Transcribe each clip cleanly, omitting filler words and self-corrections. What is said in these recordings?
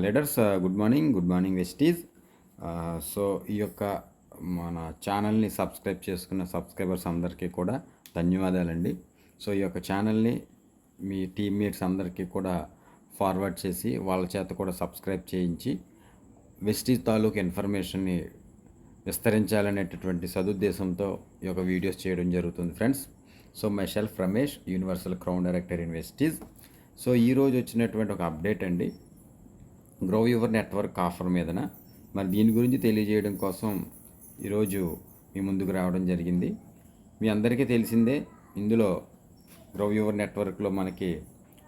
Leaders, good morning Vestige. So ఈ యొక్క మన ఛానల్ని సబ్స్క్రైబ్ చేసుకున్న సబ్స్క్రైబర్స్ అందరికీ కూడా ధన్యవాదాలండి. సో ఈ యొక్క ఛానల్ని మీ టీమ్మేట్స్ అందరికీ కూడా ఫార్వర్డ్ చేసి వాళ్ళ చేత కూడా సబ్స్క్రైబ్ చేయించి వెస్టీజ్ తాలూకు ఇన్ఫర్మేషన్ని విస్తరించాలనేటటువంటి సదుద్దేశంతో ఈ యొక్క వీడియోస్ చేయడం జరుగుతుంది friends. So my self Ramesh, universal crown director in Vestige. So ఈరోజు వచ్చినటువంటి ఒక అప్డేట్ అండి, గ్రో యువర్ నెట్వర్క్ ఆఫర్ మీదన. మరి దీని గురించి తెలియజేయడం కోసం ఈరోజు మీ ముందుకు రావడం జరిగింది. మీ అందరికీ తెలిసిందే, ఇందులో గ్రో యువర్ నెట్వర్క్లో మనకి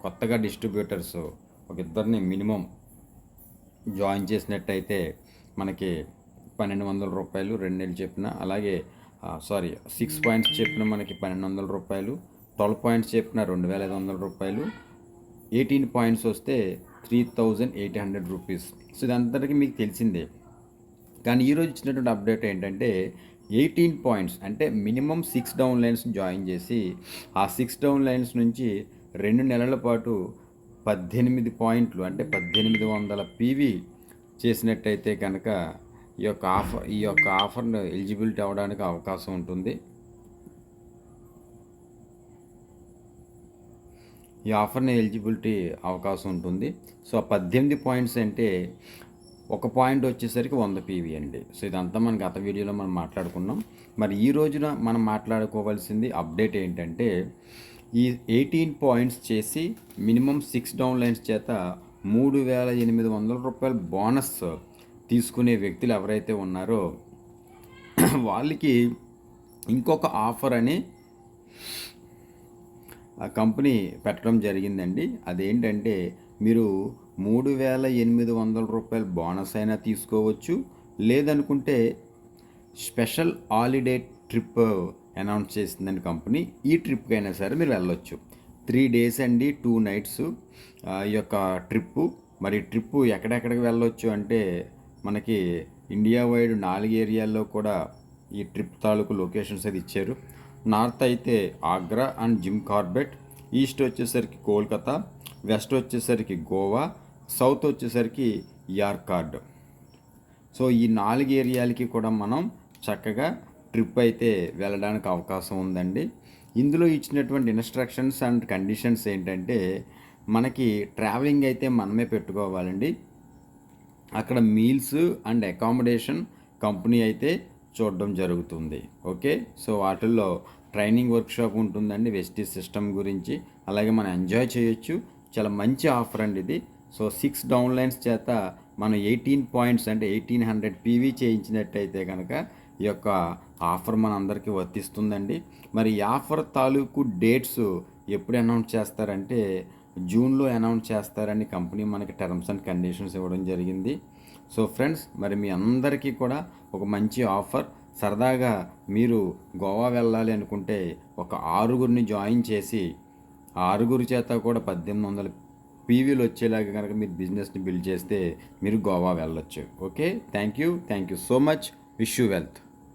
కొత్తగా డిస్ట్రిబ్యూటర్స్ ఒక ఇద్దరిని మినిమం జాయిన్ చేసినట్టయితే మనకి 1200 రూపాయలు 2 నెలలు చెప్పిన, అలాగే 6 పాయింట్స్ చెప్పిన మనకి 1200 రూపాయలు, 12 పాయింట్స్ చెప్పిన 2500 రూపాయలు, 18 పాయింట్స్ వస్తే 3800 రూపీస్. సో ఇదంతటికీ మీకు తెలిసిందే. కానీ ఈరోజు ఇచ్చినటువంటి అప్డేట్ ఏంటంటే 18 పాయింట్స్ అంటే మినిమం 6 డౌన్ లైన్స్ జాయిన్ చేసి ఆ 6 డౌన్ లైన్స్ నుంచి 2 నెలల పాటు 18 పాయింట్లు అంటే 1800 పీవీ చేసినట్టయితే కనుక ఈ యొక్క ఆఫర్ను ఎలిజిబిలిటీ అవ్వడానికి అవకాశం ఉంటుంది. ఈ ఆఫర్ని ఎలిజిబిలిటీ అవకాశం ఉంటుంది. సో 18 పాయింట్స్ అంటే ఒక పాయింట్ వచ్చేసరికి 100 పీవీ అండి. సో ఇదంతా మనం గత వీడియోలో మనం మాట్లాడుకున్నాం. మరి ఈ రోజున మనం మాట్లాడుకోవాల్సింది అప్డేట్ ఏంటంటే, ఈ 18 పాయింట్స్ చేసి మినిమం 6 డౌన్ లైన్స్ చేత 3800 రూపాయల బోనస్ తీసుకునే వ్యక్తులు ఎవరైతే ఉన్నారో వాళ్ళకి ఇంకొక ఆఫర్ అని ఆ కంపెనీ పెట్టడం జరిగిందండి. అదేంటంటే, మీరు 3800 రూపాయల బోనస్ అయినా తీసుకోవచ్చు, లేదనుకుంటే స్పెషల్ హాలిడే ట్రిప్ అనౌన్స్ చేసిందండి కంపెనీ. ఈ ట్రిప్కి అయినా సరే మీరు వెళ్ళొచ్చు. 3 డేస్ అండి, 2 నైట్స్ ఈ యొక్క ట్రిప్పు. మరి ట్రిప్పు ఎక్కడెక్కడికి వెళ్ళొచ్చు అంటే, మనకి ఇండియా వైడ్ 4 ఏరియాల్లో కూడా ఈ ట్రిప్ తాలూకు లొకేషన్స్ అది ఇచ్చారు. నార్త్ అయితే Agra and Jim Corbett, east వచ్చేసరికి కోల్కతా, వెస్ట్ వచ్చేసరికి గోవా, సౌత్ వచ్చేసరికి యార్కాడ్. సో ఈ 4 ఏరియాలకి కూడా మనం చక్కగా ట్రిప్ అయితే వెళ్ళడానికి అవకాశం ఉందండి. ఇందులో ఇచ్చినటువంటి ఇన్స్ట్రక్షన్స్ అండ్ కండిషన్స్ ఏంటంటే, మనకి ట్రావెలింగ్ అయితే మనమే పెట్టుకోవాలండి. అక్కడ మీల్స్ అండ్ అకామిడేషన్ కంపెనీ అయితే చూడడం జరుగుతుంది. ఓకే, సో వాటిల్లో ట్రైనింగ్ వర్క్షాప్ ఉంటుందండి వెస్టీజ్ సిస్టమ్ గురించి, అలాగే మనం ఎంజాయ్ చేయొచ్చు. చాలా మంచి ఆఫర్ అండి ఇది. సో 6 డౌన్ లైన్స్ చేత మనం 18 పాయింట్స్ అంటే 1800 పీవీ చేయించినట్టయితే కనుక ఈ యొక్క ఆఫర్ మన అందరికీ వర్తిస్తుందండి. మరి ఈ ఆఫర్ తాలూకు డేట్స్ ఎప్పుడు అనౌన్స్ చేస్తారంటే, జూన్లో అనౌన్స్ చేస్తారని కంపెనీ మనకి టర్మ్స్ అండ్ కండిషన్స్ ఇవ్వడం జరిగింది. సో ఫ్రెండ్స్, మరి మీ అందరికీ కూడా ఒక మంచి ఆఫర్. సరదాగా మీరు గోవా వెళ్ళాలి అనుకుంటే ఒక 6గురిని జాయిన్ చేసి 6గురి చేత కూడా 1800 పీవీలు వచ్చేలాగా కనుక మీరు బిజినెస్ని బిల్డ్ చేస్తే మీరు గోవా వెళ్ళొచ్చు. Okay, thank you so much. Wish you wealth.